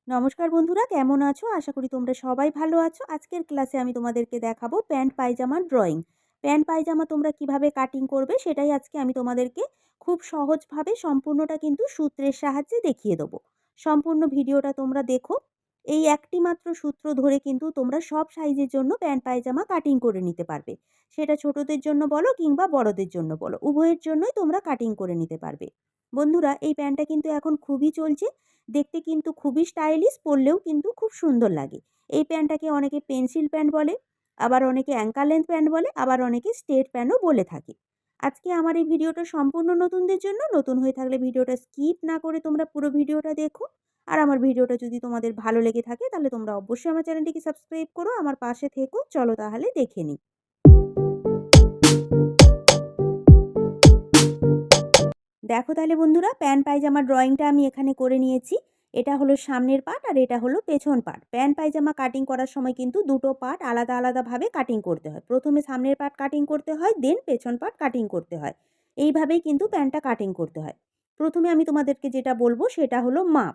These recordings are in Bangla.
নমস্কার বন্ধুরা, কেমন আছো? আশা করি তোমরা সবাই ভালো আছো। আজকের ক্লাসে আমি তোমাদেরকে দেখাবো প্যান্ট পায়জামার ড্রয়িং। প্যান্ট পায়জামা তোমরা কিভাবে কাটিং করবে সেটাই আজকে আমি তোমাদেরকে খুব সহজভাবে সম্পূর্ণটা কিন্তু সূত্রের সাহায্যে দেখিয়ে দেবো। সম্পূর্ণ ভিডিওটা তোমরা দেখো। এই একটি মাত্র সূত্র ধরে কিন্তু তোমরা সব সাইজের জন্য প্যান্ট পায়জামা কাটিং করে নিতে পারবে। সেটা ছোটদের জন্য বলো কিংবা বড়দের জন্য বলো, উভয়ের জন্যই তোমরা কাটিং করে নিতে পারবে। বন্ধুরা, এই প্যান্টটা কিন্তু এখন খুবই চলছে। দেখতে কিন্তু খুবই স্টাইলিশ, পরলেও কিন্তু খুব সুন্দর লাগে। এই প্যান্টটাকে অনেকে পেন্সিল প্যান্ট বলে, আবার অনেকে অ্যাঙ্কার লেন্থ প্যান্ট বলে, আবার অনেকে স্ট্রেট প্যান্টও বলে থাকে। আজকে আমার এই ভিডিওটা সম্পূর্ণ নতুনদের জন্য। নতুন হয়ে থাকলে ভিডিওটা স্কিপ না করে তোমরা পুরো ভিডিওটা দেখো। আর আমার ভিডিওটা যদি তোমাদের ভালো লেগে থাকে তাহলে তোমরা অবশ্যই আমার চ্যানেলটিকে সাবস্ক্রাইব করো, আমার পাশে থেকো। চলো তাহলে দেখে নিই। দেখো তাহলে বন্ধুরা, প্যান্ট পায়জামা ড্রয়িংটা আমি এখানে করে নিয়েছি। এটা হলো সামনের পার্ট আর এটা হলো পেছন পার্ট। প্যান্ট পায়জামা কাটিং করার সময় কিন্তু দুটো পার্ট আলাদা আলাদাভাবে কাটিং করতে হয়। প্রথমে সামনের পার্ট কাটিং করতে হয়, দেন পেছন পার্ট কাটিং করতে হয়। এইভাবেই কিন্তু প্যান্টটা কাটিং করতে হয়। প্রথমে আমি তোমাদেরকে যেটা বলবো সেটা হলো মাপ।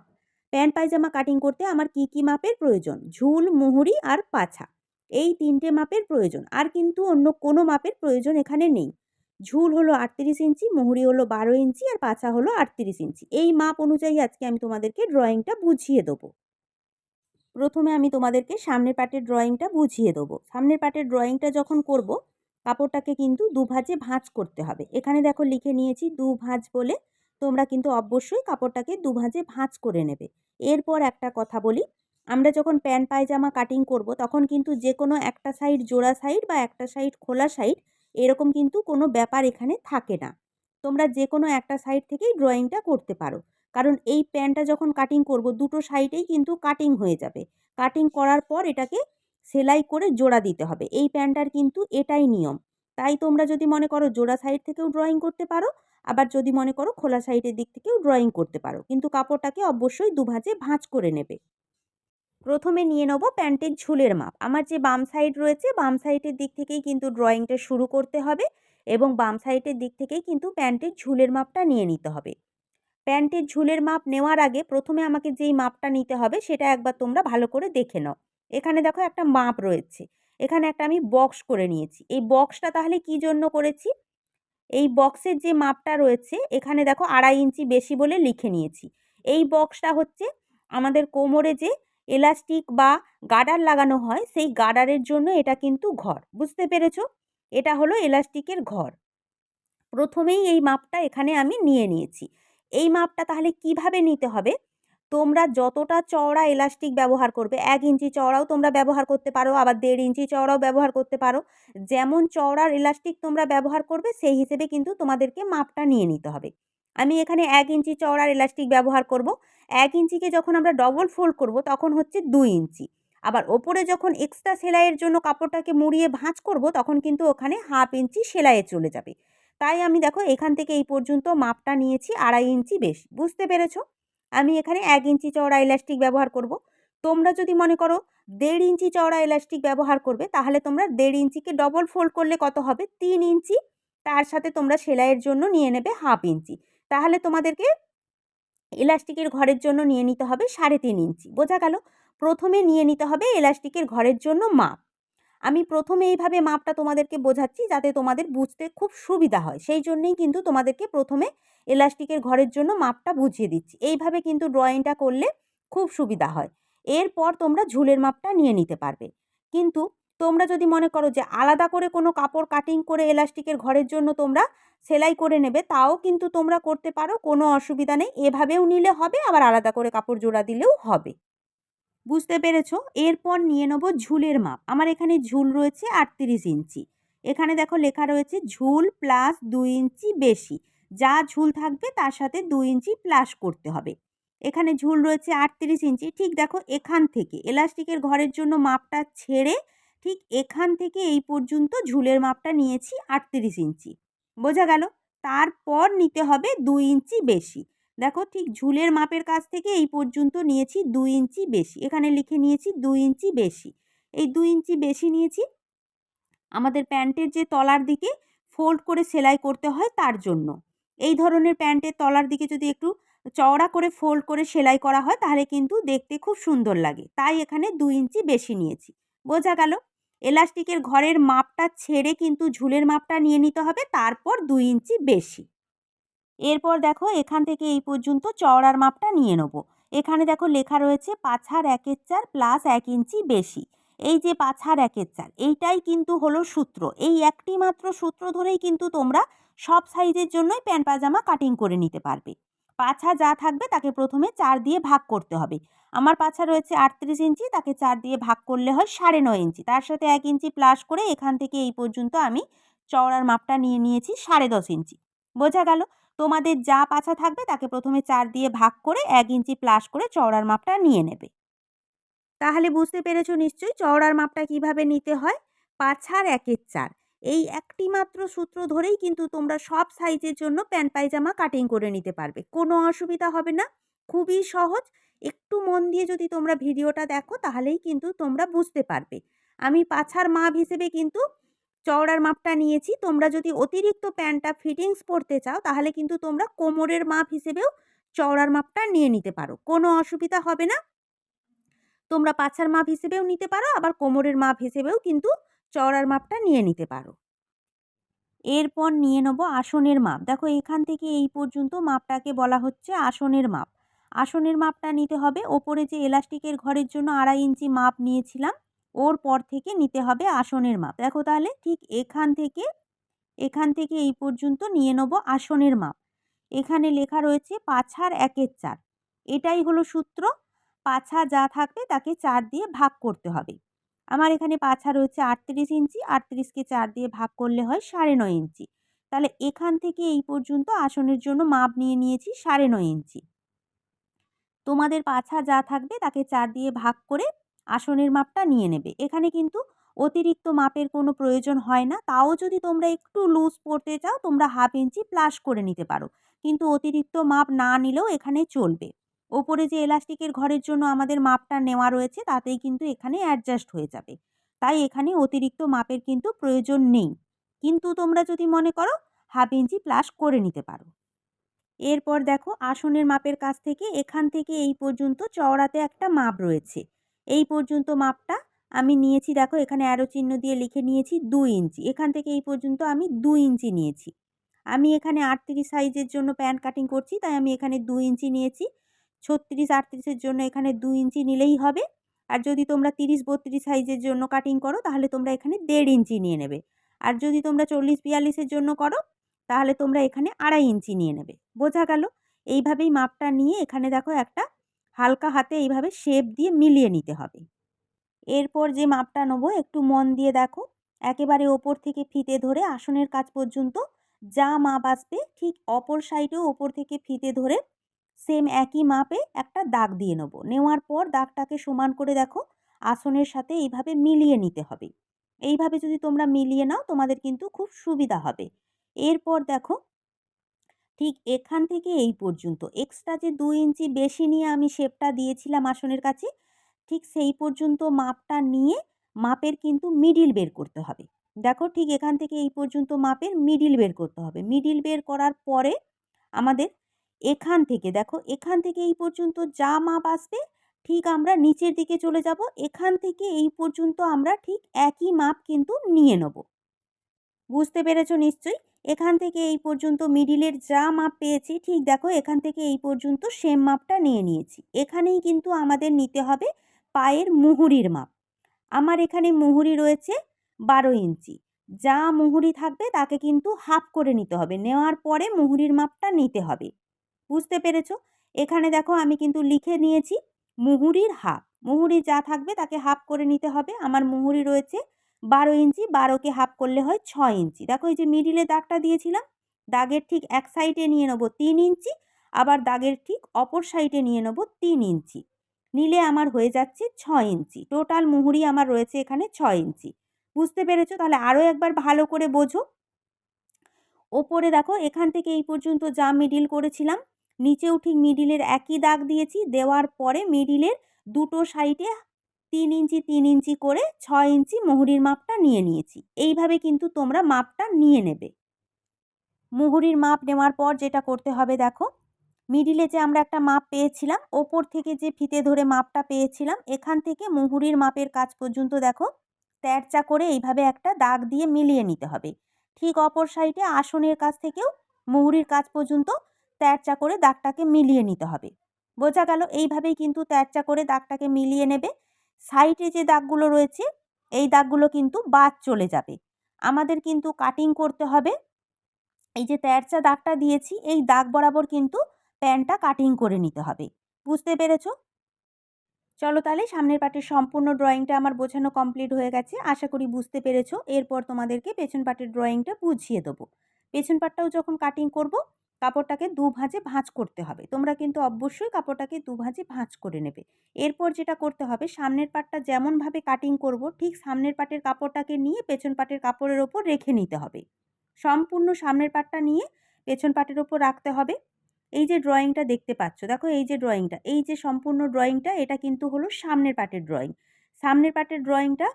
প্যান্ট পায়জামা কাটিং করতে আমার কি কি মাপের প্রয়োজন? ঝুল, মুহুরি আর পাছা, এই তিনটে মাপের প্রয়োজন। আর কিন্তু অন্য কোনো মাপের প্রয়োজন এখানে নেই। ঝুল হলো 38 ইঞ্চি, মুহুরি হলো 12 ইঞ্চি আর পাছা হলো 38 ইঞ্চি। এই মাপ অনুযায়ী আজকে আমি তোমাদেরকে ড্রয়িংটা বুঝিয়ে দেবো। প্রথমে আমি তোমাদেরকে সামনের পার্টের ড্রয়িংটা বুঝিয়ে দেবো। সামনের পার্টের ড্রয়িংটা যখন করব, কাপড়টাকে কিন্তু দুভাজে ভাঁজ করতে হবে। এখানে দেখো লিখে নিয়েছি দু ভাঁজ বলে। তোমরা কিন্তু অবশ্যই কাপড়টাকে দুভাজে ভাঁজ করে নেবে। এরপর একটা কথা বলি, আমরা যখন প্যান্ট পায়জামা কাটিং করব তখন কিন্তু যে কোনো একটা সাইড জোড়া সাইড বা একটা সাইড খোলা সাইড এরকম কিন্তু কোনো ব্যাপার এখানে থাকে না। তোমরা যে কোনো একটা সাইড থেকেই ড্রয়িংটা করতে পারো। কারণ এই প্যান্টটা যখন কাটিং করব দুটো সাইডেই কিন্তু কাটিং হয়ে যাবে। কাটিং করার পর এটাকে সেলাই করে জোড়া দিতে হবে। এই প্যান্টটার কিন্তু এটাই নিয়ম। তাই তোমরা যদি মনে করো জোড়া সাইড থেকেও ড্রয়িং করতে পারো, আবার যদি মনে করো খোলা সাইডের দিক থেকেও ড্রয়িং করতে পারো, কিন্তু কাপড়টাকে অবশ্যই দুভাজে ভাঁজ করে নেবে। প্রথমে নিয়ে নেব প্যান্টের ঝুলের মাপ। আমার যে বাম সাইড রয়েছে, বাম সাইডের দিক থেকেই কিন্তু ড্রয়িংটা শুরু করতে হবে এবং বাম সাইডের দিক থেকেই কিন্তু প্যান্টের ঝুলের মাপটা নিয়ে নিতে হবে। প্যান্টের ঝুলের মাপ নেওয়ার আগে প্রথমে আমাকে যেই মাপটা নিতে হবে সেটা একবার তোমরা ভালো করে দেখে নাও। এখানে দেখো একটা মাপ রয়েছে। এখানে একটা আমি বক্স করে নিয়েছি। এই বক্সটা তাহলে কি জন্য করেছি? এই বক্সের যে মাপটা রয়েছে এখানে দেখো 2.5 ইঞ্চি বেশি বলে লিখে নিয়েছি। এই বক্সটা হচ্ছে আমাদের কোমরে যে এলাস্টিক বা গার্ডার লাগানো হয় সেই গার্ডারের জন্য এটা কিন্তু ঘর। বুঝতে পেরেছো? এটা হলো এলাস্টিকের ঘর। প্রথমেই এই মাপটা এখানে আমি নিয়ে নিয়েছি। এই মাপটা তাহলে কিভাবে নিতে হবে? তোমরা যতটা চওড়া এলাস্টিক ব্যবহার করবে, 1 ইঞ্চি চওড়াও তোমরা ব্যবহার করতে পারো, আবার 1.5 ইঞ্চি চওড়াও ব্যবহার করতে পারো। যেমন চওড়ার এলাস্টিক তোমরা ব্যবহার করবে সেই হিসেবে কিন্তু তোমাদেরকে মাপটা নিয়ে নিতে হবে। আমি এখানে 1 ইঞ্চি চওড়ার এলাস্টিক ব্যবহার করব। 1 ইঞ্চিকে যখন আমরা ডবল ফোল্ড করব তখন হচ্ছে 2 ইঞ্চি। আবার ওপরে যখন এক্সট্রা সেলাইয়ের জন্য কাপড়টাকে মুড়িয়ে ভাঁজ করব তখন কিন্তু ওখানে 1/2 ইঞ্চি সেলাইয়ে চলে যাবে। তাই আমি দেখো এখান থেকে এই পর্যন্ত মাপটা নিয়েছি 2.5 ইঞ্চি বেশি। বুঝতে পেরেছো? আমি এখানে 1 ইঞ্চি চওড়া এলাস্টিক ব্যবহার করব। তোমরা যদি মনে করো 1.5 ইঞ্চি চওড়া এলাস্টিক ব্যবহার করবে তাহলে তোমরা 1.5 ইঞ্চিকে ডবল ফোল্ড করলে কত হবে? 3 ইঞ্চি। তার সাথে তোমরা সেলাইয়ের জন্য নিয়ে নেবে 1/2 ইঞ্চি। তাহলে তোমাদেরকে এলাস্টিকের ঘরের জন্য নিয়ে নিতে হবে 3.5 ইঞ্চি। বোঝা গেল? প্রথমে নিয়ে নিতে হবে এলাস্টিকের ঘরের জন্য মাপ। আমি প্রথমে এইভাবে মাপটা তোমাদেরকে বোঝাচ্ছি যাতে তোমাদের বুঝতে খুব সুবিধা হয়। সেই জন্যেই কিন্তু তোমাদেরকে প্রথমে এলাস্টিকের ঘরের জন্য মাপটা বুঝিয়ে দিচ্ছি। এইভাবে কিন্তু ড্রয়িংটা করলে খুব সুবিধা হয়। এরপর তোমরা ঝুলের মাপটা নিয়ে নিতে পারবে। কিন্তু তোমরা যদি মনে করো যে আলাদা করে কোনো কাপড় কাটিং করে এলাস্টিকের ঘরের জন্য তোমরা সেলাই করে নেবে, তাও কিন্তু তোমরা করতে পারো, কোনো অসুবিধা নেই। এভাবেও নিলে হবে, আবার আলাদা করে কাপড় জোড়া দিলেও হবে। বুঝতে পেরেছো? এরপর নিয়ে নেব ঝুলের মাপ। আমার এখানে ঝুল রয়েছে 38 ইঞ্চি। এখানে দেখো লেখা রয়েছে ঝুল প্লাস 2 ইঞ্চি বেশি। যা ঝুল থাকবে তার সাথে 2 ইঞ্চি প্লাস করতে হবে। এখানে ঝুল রয়েছে 38 ইঞ্চি। ঠিক দেখো এখান থেকে এলাস্টিকের ঘরের জন্য মাপটা ছেড়ে ঠিক এখান থেকে এই পর্যন্ত ঝুলের মাপটা নিয়েছি 38 ইঞ্চি। বোঝা গেল? তারপর নিতে হবে 2 ইঞ্চি বেশি। দেখো ঠিক ঝুলের মাপের কাছ থেকে এই পর্যন্ত নিয়েছি 2 ইঞ্চি বেশি। এখানে লিখে নিয়েছি 2 ইঞ্চি বেশি। এই 2 ইঞ্চি বেশি নিয়েছি আমাদের প্যান্টের যে তলার দিকে ফোল্ড করে সেলাই করতে হয় তার জন্য। এই ধরনের প্যান্টের তলার দিকে যদি একটু চওড়া করে ফোল্ড করে সেলাই করা হয় তাহলে কিন্তু দেখতে খুব সুন্দর লাগে, তাই এখানে 2 ইঞ্চি বেশি নিয়েছি। বোঝা গেল? এলাস্টিকের ঘরের মাপটা ছেড়ে কিন্তু ঝুলের মাপটা নিয়ে নিতে হবে, তারপর 2 ইঞ্চি বেশি। এরপর দেখো এখান থেকে এই পর্যন্ত চওড়ার মাপটা নিয়ে নেব। এখানে দেখো লেখা রয়েছে 5 হার 1/4 প্লাস 1 ইঞ্চি বেশি। এই যে 5 হার 1/4 এইটাই কিন্তু হলো সূত্র। এই একটি মাত্র সূত্র ধরেই কিন্তু তোমরা সব সাইজের জন্যই প্যান্ট পাজামা কাটিং করে নিতে পারবে। 5 হার যা থাকবে তাকে প্রথমে 4 দিয়ে ভাগ করতে হবে। আমার 5 হার রয়েছে 38 ইঞ্চি, তাকে 4 দিয়ে ভাগ করলে হয় 9.5 ইঞ্চি। তার সাথে 1 ইঞ্চি প্লাস করে এখান থেকে এই পর্যন্ত আমি চওড়ার মাপটা নিয়ে নিয়েছি 10.5 ইঞ্চি। বোঝা গেল? তোমাদের যা পাছা থাকবে তাকে প্রথমে 4 দিয়ে ভাগ করে 1 ইঞ্চি প্লাস করে চওড়ার মাপটা নিয়ে নেবে। তাহলে বুঝতে পেরেছো নিশ্চয়ই চওড়ার মাপটা কিভাবে নিতে হয়। 5 হার 1/4 এই একটি মাত্র সূত্র ধরেই কিন্তু তোমরা সব সাইজের জন্য প্যান্ট পায়জামা কাটিং করে নিতে পারবে, কোনো অসুবিধা হবে না। খুবই সহজ। একটু মন দিয়ে যদি তোমরা ভিডিওটা দেখো তাহলেই কিন্তু তোমরা বুঝতে পারবে। আমি পাছার মাপ হিসেবে কিন্তু চওড়ার মাপটা নিয়েছি। তোমরা যদি অতিরিক্ত প্যান্টটা ফিটিংস পরতে চাও তাহলে কিন্তু তোমরা কোমরের মাপ হিসেবেও চওড়ার মাপটা নিয়ে নিতে পারো, কোনো অসুবিধা হবে না। তোমরা পাছার মাপ হিসেবেও নিতে পারো, আবার কোমরের মাপ হিসেবেও কিন্তু চওড়ার মাপটা নিয়ে নিতে পারো। এরপর নিয়ে নেব আসনের মাপ। দেখো এখান থেকে এই পর্যন্ত মাপটাকে বলা হচ্ছে আসনের মাপ। আসনের মাপটা নিতে হবে, ওপরে যে এলাস্টিকের ঘরের জন্য 2.5 ইঞ্চি মাপ নিয়েছিলাম ওর পর থেকে নিতে হবে আসনের মাপ। দেখো তাহলে ঠিক এখান থেকে এই পর্যন্ত নিয়ে নেব আসনের মাপ। এখানে লেখা রয়েছে 5 হার 1/4। এটাই হলো সূত্র। পাছা যা থাকবে তাকে 4 দিয়ে ভাগ করতে হবে। আমার এখানে পাছা রয়েছে 38 ইঞ্চি, 38কে 4 দিয়ে ভাগ করলে হয় 9.5 ইঞ্চি। তাহলে এখান থেকে এই পর্যন্ত আসনের জন্য মাপ নিয়ে নিয়েছি 9.5 ইঞ্চি। তোমাদের পাছা যা থাকবে তাকে 4 দিয়ে ভাগ করে আসনের মাপটা নিয়ে নেবে। এখানে কিন্তু অতিরিক্ত মাপের কোনো প্রয়োজন হয় না। তাও যদি তোমরা একটু লুজ পরতে চাও তোমরা 1/2 ইঞ্চি প্লাস করে নিতে পারো, কিন্তু অতিরিক্ত মাপ না নিলেও এখানে চলবে। ওপরে যে এলাস্টিকের ঘরের জন্য আমাদের মাপটা নেওয়া রয়েছে তাতেই কিন্তু এখানে অ্যাডজাস্ট হয়ে যাবে, তাই এখানে অতিরিক্ত মাপের কিন্তু প্রয়োজন নেই। কিন্তু তোমরা যদি মনে করো 1/2 ইঞ্চি প্লাস করে নিতে পারো। এরপর দেখো আসনের মাপের কাছ থেকে এখান থেকে এই পর্যন্ত চওড়াতে একটা মাপ রয়েছে। এই পর্যন্ত মাপটা আমি নিয়েছি। দেখো এখানে অ্যারো চিহ্ন দিয়ে লিখে নিয়েছি 2 ইঞ্চি। এখান থেকে এই পর্যন্ত আমি 2 ইঞ্চি নিয়েছি। আমি এখানে 38 সাইজের জন্য প্যান্ট কাটিং করছি, তাই আমি এখানে 2 ইঞ্চি নিয়েছি। 36-38 জন্য এখানে 2 ইঞ্চি নিলেই হবে। আর যদি তোমরা 30-32 সাইজের জন্য কাটিং করো তাহলে তোমরা এখানে 1.5 ইঞ্চি নিয়ে নেবে। আর যদি তোমরা 40-42 জন্য করো তাহলে তোমরা এখানে 2.5 ইঞ্চি নিয়ে নেবে। বোঝা গেল? এইভাবেই মাপটা নিয়ে এখানে দেখো একটা হালকা হাতে এইভাবে শেপ দিয়ে মিলিয়ে নিতে হবে। এরপর যে মাপটা নেবো একটু মন দিয়ে দেখো। একেবারে ওপর থেকে ফিতে ধরে আসনের কাছ পর্যন্ত যা মাপ আসবে ঠিক অপর সাইডেও ওপর থেকে ফিতে ধরে সেম একই মাপে একটা দাগ দিয়ে নেবো। নেওয়ার পর দাগটাকে সমান করে দেখো আসনের সাথে এইভাবে মিলিয়ে নিতে হবে। এইভাবে যদি তোমরা মিলিয়ে নাও তোমাদের কিন্তু খুব সুবিধা হবে। এরপর দেখো ঠিক এখান থেকে এই পর্যন্ত এক্সট্রা যে 2 ইঞ্চি বেশি নিয়ে আমি শেপটা দিয়েছিলাম আসনের কাছে, ঠিক সেই পর্যন্ত মাপটা নিয়ে মাপের কিন্তু মিডিল বের করতে হবে। দেখো ঠিক এখান থেকে এই পর্যন্ত মাপের মিডিল বের করতে হবে। মিডিল বের করার পরে আমাদের এখান থেকে দেখো এখান থেকে এই পর্যন্ত যা মাপ আসবে ঠিক আমরা নিচের দিকে চলে যাব। এখান থেকে এই পর্যন্ত আমরা ঠিক একই মাপ কিন্তু নিয়ে নেব। বুঝতে পেরেছো নিশ্চয়ই? এখান থেকে এই পর্যন্ত মিডিলের যা মাপ পেয়েছি ঠিক দেখো এখান থেকে এই পর্যন্ত সেম মাপটা নিয়ে নিয়েছি। এখানেই কিন্তু আমাদের নিতে হবে পায়ের মুহুরির মাপ। আমার এখানে মুহুরি রয়েছে 12 ইঞ্চি। যা মুহুরি থাকবে তাকে কিন্তু হাফ করে নিতে হবে। নেওয়ার পরে মুহুরির মাপটা নিতে হবে। বুঝতে পেরেছো? এখানে দেখো আমি কিন্তু লিখে নিয়েছি মুহুরির হাফ। মুহুরি যা থাকবে তাকে হাফ করে নিতে হবে। আমার মুহুরি রয়েছে 12 ইঞ্চি, 12কে হাফ করলে হয় 6 ইঞ্চি। দেখো এই যে মিডিলে দাগটা দিয়েছিলাম, দাগের ঠিক এক সাইডে নিয়ে নেবো 3 ইঞ্চি, আবার দাগের ঠিক অপর সাইডে নিয়ে নেবো 3 ইঞ্চি। নিলে আমার হয়ে যাচ্ছে 6 ইঞ্চি। টোটাল মুহুরি আমার রয়েছে এখানে 6 ইঞ্চি। বুঝতে পেরেছো? তাহলে আরও একবার ভালো করে বোঝো। ওপরে দেখো এখান থেকে এই পর্যন্ত যা মিডিল করেছিলাম নিচেও ঠিক মিডিলের একই দাগ দিয়েছি। দেওয়ার পরে মিডিলের দুটো সাইডে 3 ইঞ্চি 3 ইঞ্চি করে 6 ইঞ্চি মুহুরির মাপটা নিয়ে নিয়েছি। এইভাবে কিন্তু তোমরা মাপটা নিয়ে নেবে। মুহুরির মাপ নেওয়ার পর যেটা করতে হবে দেখো, মিডিলে যে আমরা একটা মাপ পেয়েছিলাম, ওপর থেকে যে ফিতে ধরে মাপটা পেয়েছিলাম, এখান থেকে মুহুরির মাপের কাছ পর্যন্ত দেখো তেরচা করে এইভাবে একটা দাগ দিয়ে মিলিয়ে নিতে হবে। ঠিক অপর সাইডে আসনের কাছ থেকেও মুহুরির কাছ পর্যন্ত তেরচা করে দাগটাকে মিলিয়ে নিতে হবে। বোঝা গেল? এইভাবেই কিন্তু তেরচা করে দাগটাকে মিলিয়ে নেবে। সাইডে যে দাগগুলো রয়েছে এই দাগগুলো কিন্তু বাদ চলে যাবে। আমাদের কিন্তু কাটিং করতে হবে। এই যে তেরচা দাগটা দিয়েছি এই দাগ বরাবর কিন্তু প্যান্টটা কাটিং করে নিতে হবে। বুঝতে পেরেছো? চলো তাহলে সামনের পাটের সম্পূর্ণ ড্রয়িংটা আমার বোঝানো কমপ্লিট হয়ে গেছে। আশা করি বুঝতে পেরেছো। এরপর তোমাদেরকে পেছন পাটের ড্রয়িংটা বুঝিয়ে দেবো। পেছন পাটটাও যখন কাটিং করব কাপড়টাকে দু ভাঁজে ভাঁজ করতে হবে। তোমরা কিন্তু অবশ্যই কাপড়টাকে দু ভাঁজে ভাঁজ করে নেবে। এরপর যেটা করতে হবে, সামনের পাটটা যেমনভাবে কাটিং করব ঠিক সামনের পাটের কাপড়টাকে নিয়ে পেছন পাটের কাপড়ের ওপর রেখে নিতে হবে। সম্পূর্ণ সামনের পাটটা নিয়ে পেছন পাটের ওপর রাখতে হবে। এই যে ড্রয়িংটা দেখতে পাচ্ছ, দেখো এই যে ড্রয়িংটা, এই যে সম্পূর্ণ ড্রয়িংটা এটা কিন্তু হলো সামনের পাটের ড্রয়িং। সামনের পাটের ড্রয়িংটা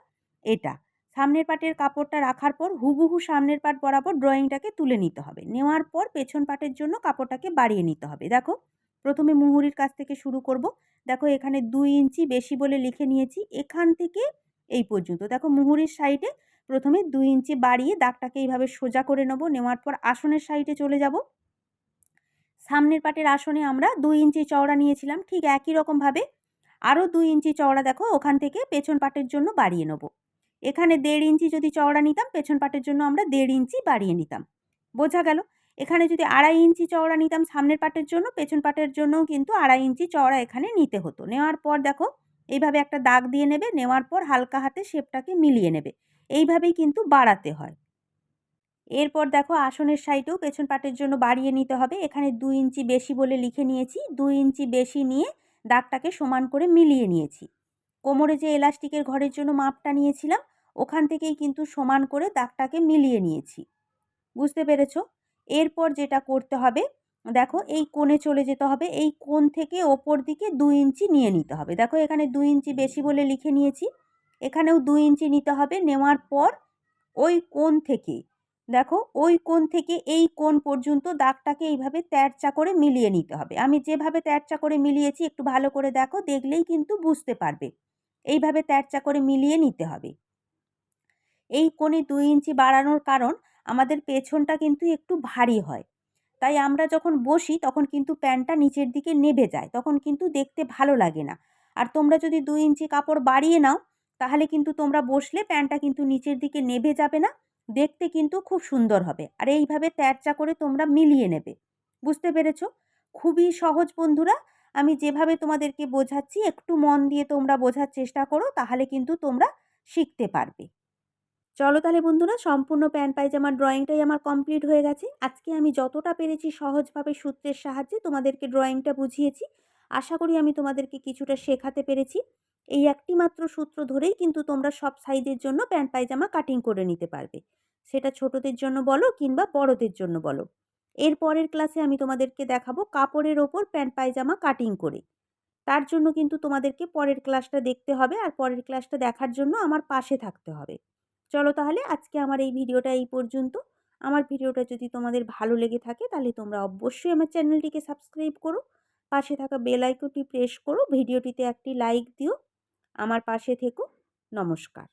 এটা। সামনের পাটের কাপড়টা রাখার পর হুবহু সামনের পাট বরাবর ড্রয়িংটাকে তুলে নিতে হবে। নেওয়ার পর পেছন পাটের জন্য কাপড়টাকে বাড়িয়ে নিতে হবে। দেখো প্রথমে মুহুরির কাছ থেকে শুরু করব। দেখো এখানে 2 ইঞ্চি বেশি বলে লিখে নিয়েছি। এখান থেকে এই পর্যন্ত দেখো মুহুরির সাইডে প্রথমে 2 ইঞ্চি বাড়িয়ে দাগটাকে এইভাবে সোজা করে নেব। নেওয়ার পর আসনের সাইডে চলে যাব। সামনের পাটের আসনে আমরা 2 ইঞ্চি চওড়া নিয়েছিলাম, ঠিক একই রকমভাবে আরও 2 ইঞ্চি চওড়া দেখো ওখান থেকে পেছন পাটের জন্য বাড়িয়ে নেব। এখানে 1.5 ইঞ্চি যদি চওড়া নিতাম পেছন পাটের জন্য আমরা 1.5 ইঞ্চি বাড়িয়ে নিতাম। বোঝা গেল? এখানে যদি 2.5 ইঞ্চি চওড়া নিতাম সামনের পাটের জন্য, পেছন পাটের জন্যও কিন্তু 2.5 ইঞ্চি চওড়া এখানে নিতে হতো। নেওয়ার পর দেখো এইভাবে একটা দাগ দিয়ে নেবে। নেওয়ার পর হালকা হাতে শেপটাকে মিলিয়ে নেবে। এইভাবেই কিন্তু বাড়াতে হয়। এরপর দেখো আসনের সাইডেও পেছন পাটের জন্য বাড়িয়ে নিতে হবে। এখানে 2 ইঞ্চি বেশি বলে লিখে নিয়েছি। 2 ইঞ্চি বেশি নিয়ে দাগটাকে সমান করে মিলিয়ে নিয়েছি। কোমরে যে এলাস্টিকের ঘরের জন্য মাপটা নিয়েছিলাম ওখান থেকেই কিন্তু সমান করে দাগটাকে মিলিয়ে নিয়েছি। বুঝতে পেরেছো? এরপর যেটা করতে হবে, দেখো এই কোণে চলে যেতে হবে। এই কোণ থেকে ওপর দিকে 2 ইঞ্চি নিয়ে নিতে হবে। দেখো এখানে 2 ইঞ্চি বেশি বলে লিখে নিয়েছি। এখানেও 2 ইঞ্চি নিতে হবে। নেওয়ার পর ওই কোণ থেকে দেখো ওই কোণ থেকে এই কোণ পর্যন্ত দাগটাকে এইভাবে তেরচা করে মিলিয়ে নিতে হবে। আমি যেভাবে তেরচা করে মিলিয়েছি একটু ভালো করে দেখো, দেখলেই কিন্তু বুঝতে পারবে। এইভাবে তেরচা করে মিলিয়ে নিতে হবে। এই কোণে 2 ইঞ্চি বাড়ানোর কারণ আমাদের পেছনটা কিন্তু একটু ভারী হয়। তাই আমরা যখন বসি তখন কিন্তু প্যান্টটা নিচের দিকে নেবে যায়, তখন কিন্তু দেখতে ভালো লাগে না। আর তোমরা যদি 2 ইঞ্চি কাপড় বাড়িয়ে নাও তাহলে কিন্তু তোমরা বসলে প্যান্টটা কিন্তু নিচের দিকে নেবে যাবে না, দেখতে কিন্তু খুব সুন্দর হবে। আর এইভাবে তেরচা করে তোমরা মিলিয়ে নেবে। বুঝতে পেরেছো? খুবই সহজ বন্ধুরা। আমি যেভাবে তোমাদেরকে বোঝাচ্ছি একটু মন দিয়ে তোমরা বোঝার চেষ্টা করো, তাহলে কিন্তু তোমরা শিখতে পারবে। চলো তাহলে বন্ধুরা, সম্পূর্ণ প্যান্ট পায়জামার ড্রয়িংটাই আমার কমপ্লিট হয়ে গেছে। আজকে আমি যতটা পেরেছি সহজভাবে সূত্রের সাহায্যে তোমাদেরকে ড্রয়িংটা বুঝিয়েছি। আশা করি আমি তোমাদেরকে কিছুটা শেখাতে পেরেছি। এই একটি মাত্র সূত্র ধরেই কিন্তু তোমরা সব সাইজের জন্য প্যান্ট পায়জামা কাটিং করে নিতে পারবে। সেটা ছোটদের জন্য বলো কিংবা বড়দের জন্য বলো। এর পরের ক্লাসে আমি তোমাদেরকে দেখাবো কাপড়ের ওপর প্যান্ট পায়জামা কাটিং করে। তার জন্য কিন্তু তোমাদেরকে পরের ক্লাসটা দেখতে হবে, আর পরের ক্লাসটা দেখার জন্য আমার পাশে থাকতে হবে। চলো তাহলে আজকে আমার এই ভিডিওটা এই পর্যন্ত। আমার ভিডিওটা যদি তোমাদের ভালো লেগে থাকে তাহলে তোমরা অবশ্যই আমার চ্যানেলটিকে সাবস্ক্রাইব করো, পাশে থাকা বেল আইকনটি প্রেস করো, ভিডিওটিতে একটি লাইক দিও, আমার পাশে থেকো। নমস্কার।